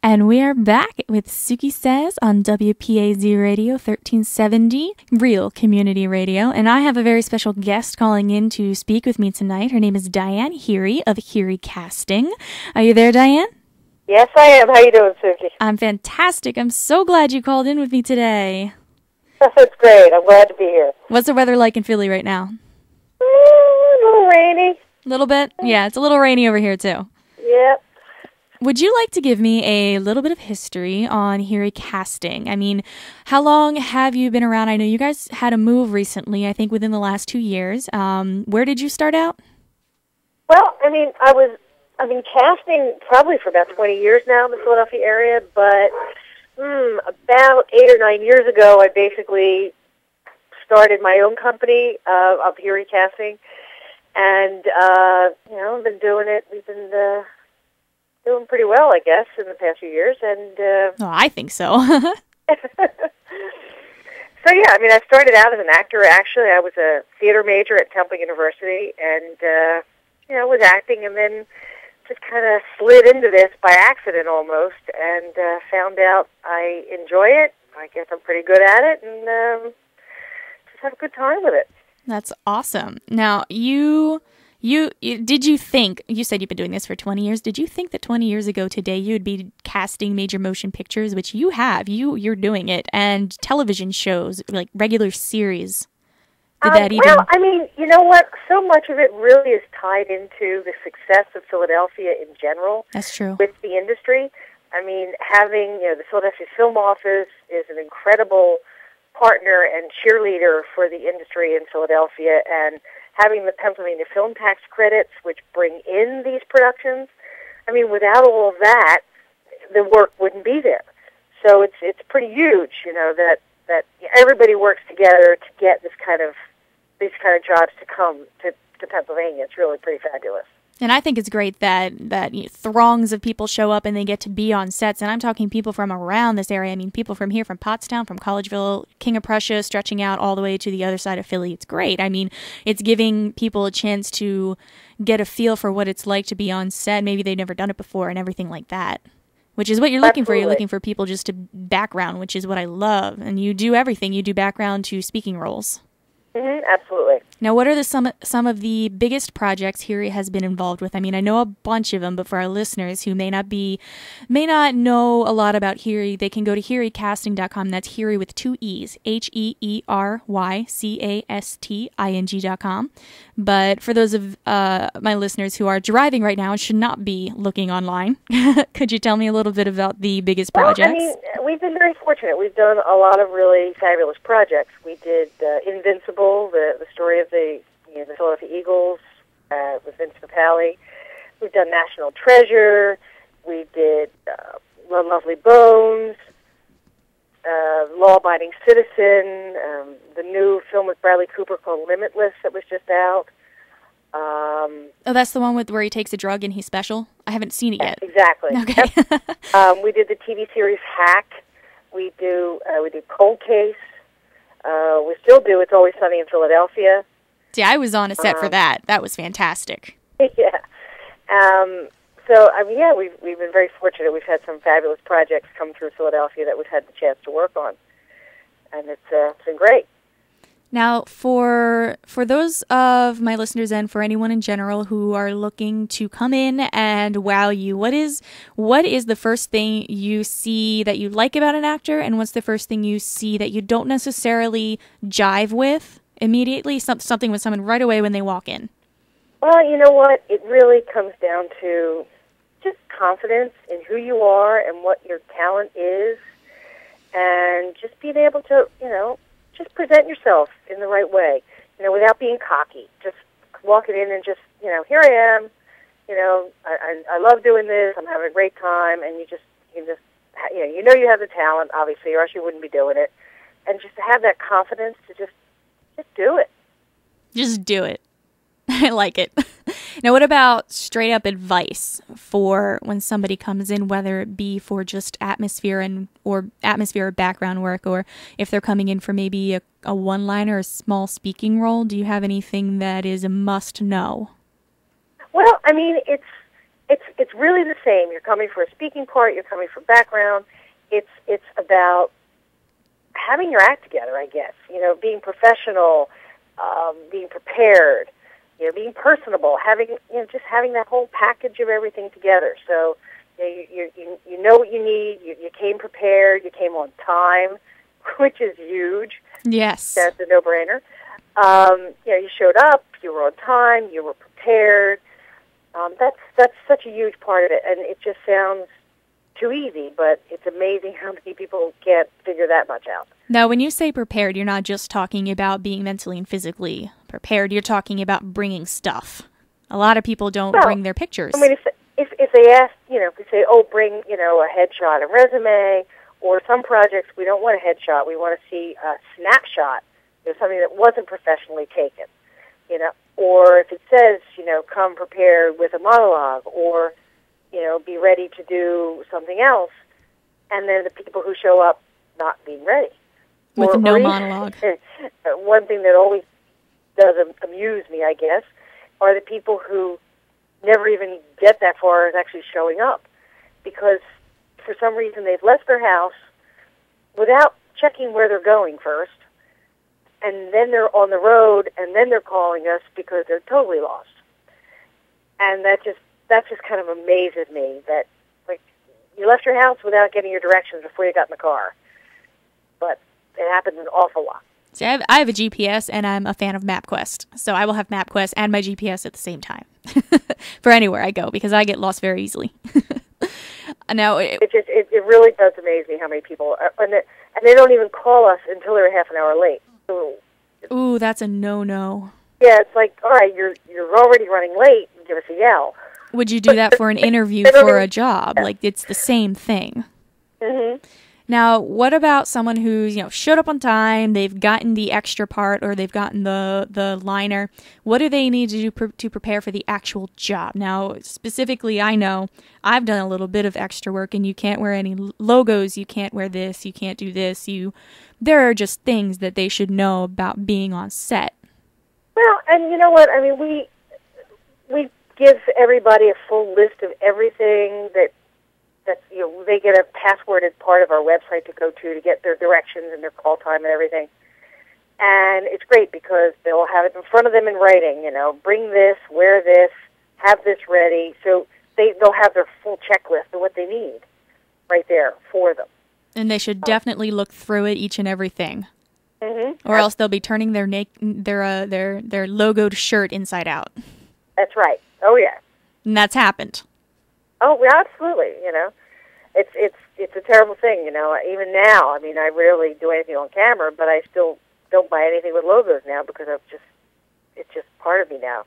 And we are back with Suki Says on WPAZ Radio 1370, Real Community Radio. And I have a very special guest calling in to speak with me tonight. Her name is Diane Heery of Heery Casting. Are you there, Diane? Yes, I am. How you doing, Suki? I'm fantastic. I'm so glad you called in with me today. That's great. I'm glad to be here. What's the weather like in Philly right now? A little rainy. A little bit? Yeah, it's a little rainy over here, too. Yep. Would you like to give me a little bit of history on Heery Casting? I mean, how long have you been around? I know you guys had a move recently, I think within the last 2 years. Where did you start out? Well, I've been casting probably for about 20 years now in the Philadelphia area, but about 8 or 9 years ago, I basically started my own company of Heery Casting, and I've been doing it. We've been doing pretty well, I guess, in the past few years, and I think so. So yeah, I started out as an actor. Actually, I was a theater major at Temple University, and was acting, and then just kind of slid into this by accident almost, and found out I enjoy it. I guess I'm pretty good at it, and just have a good time with it. That's awesome. Now, did you think, you said you've been doing this for 20 years, did you think that 20 years ago today you would be casting major motion pictures, which you have, you're doing it, and television shows, like regular series? Well, you know what? So much of it really is tied into the success of Philadelphia in general. That's true. With the industry. Having, the Philadelphia Film Office is an incredible partner and cheerleader for the industry in Philadelphia, and having the Pennsylvania Film Tax credits, which bring in these productions. Without all of that, the work wouldn't be there. So it's pretty huge, that everybody works together to get these kind of jobs to come to Pennsylvania. It's really pretty fabulous. And I think it's great that throngs of people show up and they get to be on sets. And I'm talking people from around this area. People from here, from Pottstown, from Collegeville, King of Prussia, stretching out all the way to the other side of Philly. It's great. It's giving people a chance to get a feel for what it's like to be on set. Maybe they've never done it before and everything like that, which is what you're looking for. You're looking for people just to background, which is what I love. And you do everything. You do background to speaking roles. Mm-hmm, absolutely. Now, what are some of the biggest projects Heery has been involved with? I know a bunch of them, but for our listeners who may not know a lot about Heery, they can go to HeeryCasting.com. That's Heery with 2 E's, HeeryCasting.com. But for those of my listeners who are driving right now and should not be looking online, could you tell me a little bit about the biggest projects? Well, we've been very fortunate. We've done a lot of really fabulous projects. We did Invincible, the story of the Philadelphia Eagles with Vince Papale. We've done National Treasure. We did Lovely Bones, Law Abiding Citizen, the new film with Bradley Cooper called Limitless that was just out. That's the one where he takes a drug and he's special? I haven't seen it yet. Exactly. Okay. Yep. We did the TV series Hack. We do Cold Case. We still do It's Always Sunny in Philadelphia. See, I was on a set for that. That was fantastic. Yeah. We've been very fortunate. We've had some fabulous projects come through Philadelphia that we've had the chance to work on, and it's been great. Now, for those of my listeners and for anyone in general who are looking to come in and wow you, what is the first thing you see that you like about an actor, and what's the first thing you see that you don't necessarily jive with immediately, something with someone right away when they walk in? Well, you know what? It really comes down to just confidence in who you are and what your talent is, and just being able to, just present yourself in the right way, without being cocky. Just walking in and just, here I am, I love doing this, I'm having a great time, and you have the talent, obviously, or else you wouldn't be doing it. And just to have that confidence to just do it. Just do it. I like it. Now, what about straight up advice for when somebody comes in, whether it be for just atmosphere or background work, or if they're coming in for maybe a one-liner or a small speaking role? Do you have anything that is a must know? Well, it's really the same. You're coming for a speaking part. You're coming for background. It's about having your act together, I guess. You know, being professional, being prepared, you know, being personable, just having that whole package of everything together. So you know what you need. You came prepared. You came on time, which is huge. Yes, that's a no-brainer. You showed up. You were on time. You were prepared. That's such a huge part of it, and it just sounds too easy, but it's amazing how many people can't figure that much out. Now, when you say prepared, you're not just talking about being mentally and physically prepared. You're talking about bringing stuff. A lot of people don't bring their pictures. I mean, if they ask, if they say, oh, bring, a headshot, a resume, or some projects, we don't want a headshot. We want to see a snapshot, something that wasn't professionally taken, or if it says, come prepared with a monologue, or, be ready to do something else, and then the people who show up not being ready. With no monologue. One thing that always does amuse me, I guess, are the people who never even get that far as actually showing up, because for some reason they've left their house without checking where they're going first, and then they're on the road, and then they're calling us because they're totally lost. And that just kind of amazes me that, like, you left your house without getting your directions before you got in the car. But it happens an awful lot. See, I have a GPS, and I'm a fan of MapQuest. So I will have MapQuest and my GPS at the same time for anywhere I go, because I get lost very easily. Now, it really does amaze me how many people, and they don't even call us until they're half an hour late. Ooh, that's a no-no. Yeah, it's like, all right, you're already running late. Give us a yell. Would you do that for an interview for a job? Like, it's the same thing. Mm-hmm. Now, what about someone who's, showed up on time, they've gotten the extra part, or they've gotten the liner? What do they need to do to prepare for the actual job? Now, specifically, I know I've done a little bit of extra work, and you can't wear any logos, you can't wear this, you can't do this. There are just things that they should know about being on set. Well, and you know what? I mean, we give everybody a full list of everything that they get a passworded part of our website to go to get their directions and their call time and everything. And it's great because they'll have it in front of them in writing, bring this, wear this, have this ready. So they'll have their full checklist of what they need right there for them. And they should definitely look through it, each and everything. Mm-hmm. Or else they'll be turning their logoed shirt inside out. That's right. Oh, yeah. And that's happened. Oh, yeah, absolutely. It's a terrible thing. Even now, I mean, I rarely do anything on camera, but I still don't buy anything with logos now because it's just part of me now.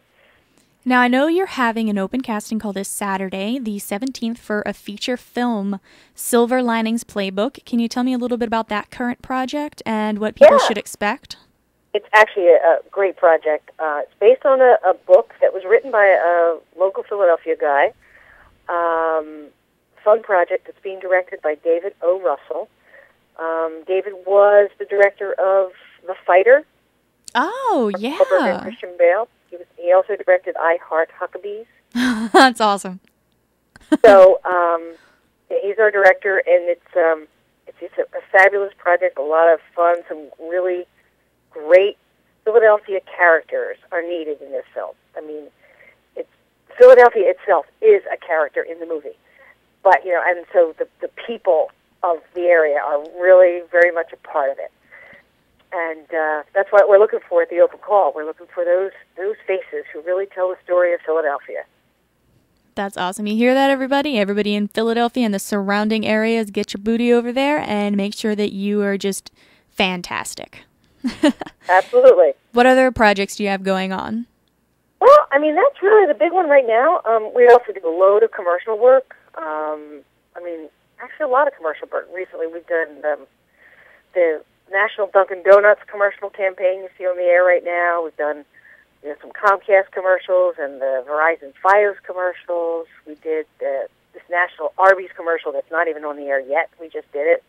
Now, I know you're having an open casting call this Saturday, the 17th, for a feature film, Silver Linings Playbook. Can you tell me a little bit about that current project and what people should expect? It's actually a great project. It's based on a book that was written by a local Philadelphia guy. Fun project that's being directed by David O. Russell. David was the director of The Fighter. Oh, yeah. And Christian Bale. He also directed I Heart Huckabees. That's awesome. So he's our director, and it's just a fabulous project, a lot of fun, some really great Philadelphia characters are needed in this film. I mean, Philadelphia itself is a character in the movie. But, and so the people of the area are really very much a part of it. And that's what we're looking for at the open call. We're looking for those faces who really tell the story of Philadelphia. That's awesome. You hear that, everybody? Everybody in Philadelphia and the surrounding areas, get your booty over there and make sure that you are just fantastic. Absolutely. What other projects do you have going on? Well, I mean, that's really the big one right now. We also do a load of commercial work. Actually a lot of commercial work. Recently we've done the National Dunkin' Donuts commercial campaign you see on the air right now. We've done some Comcast commercials and the Verizon Fios commercials. We did this National Arby's commercial that's not even on the air yet. We just did it.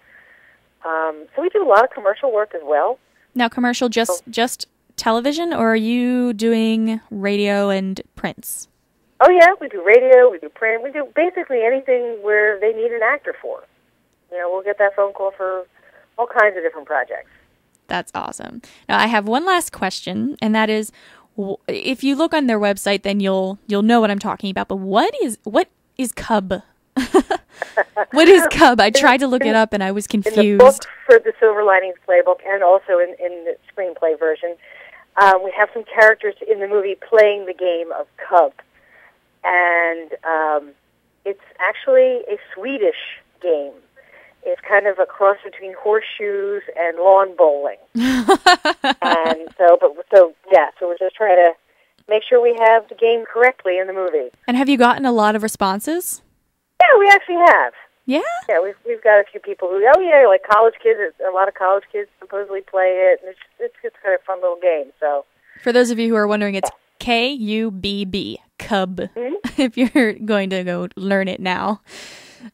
So we do a lot of commercial work as well. Now, commercial just television, or are you doing radio and prints? Oh, yeah, we do radio, we do print, we do basically anything where they need an actor for. We'll get that phone call for all kinds of different projects. That's awesome. Now, I have one last question, and that is, if you look on their website, then you'll know what I'm talking about. But what is Cub? What is Cub? I tried to look it up, and I was confused. In the book for the Silver Linings Playbook, and also in the screenplay version, we have some characters in the movie playing the game of Cub. And it's actually a Swedish game. It's kind of a cross between horseshoes and lawn bowling. And so we're just trying to make sure we have the game correctly in the movie. And have you gotten a lot of responses? Yeah, we actually have. Yeah? Yeah, we've got a few people who, like college kids. A lot of college kids supposedly play it, and it's kind of a fun little game. So, for those of you who are wondering, it's Kubb, Cub, mm-hmm. if you're going to go learn it now.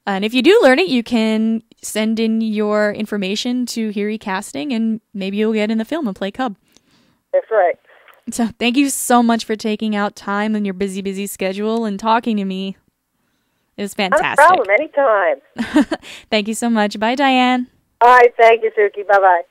And if you do learn it, you can send in your information to Heery Casting, and maybe you'll get in the film and play Cub. That's right. So thank you so much for taking out time in your busy schedule and talking to me. It was fantastic. Not a problem, anytime. Thank you so much. Bye, Diane. All right, thank you, Suki. Bye-bye.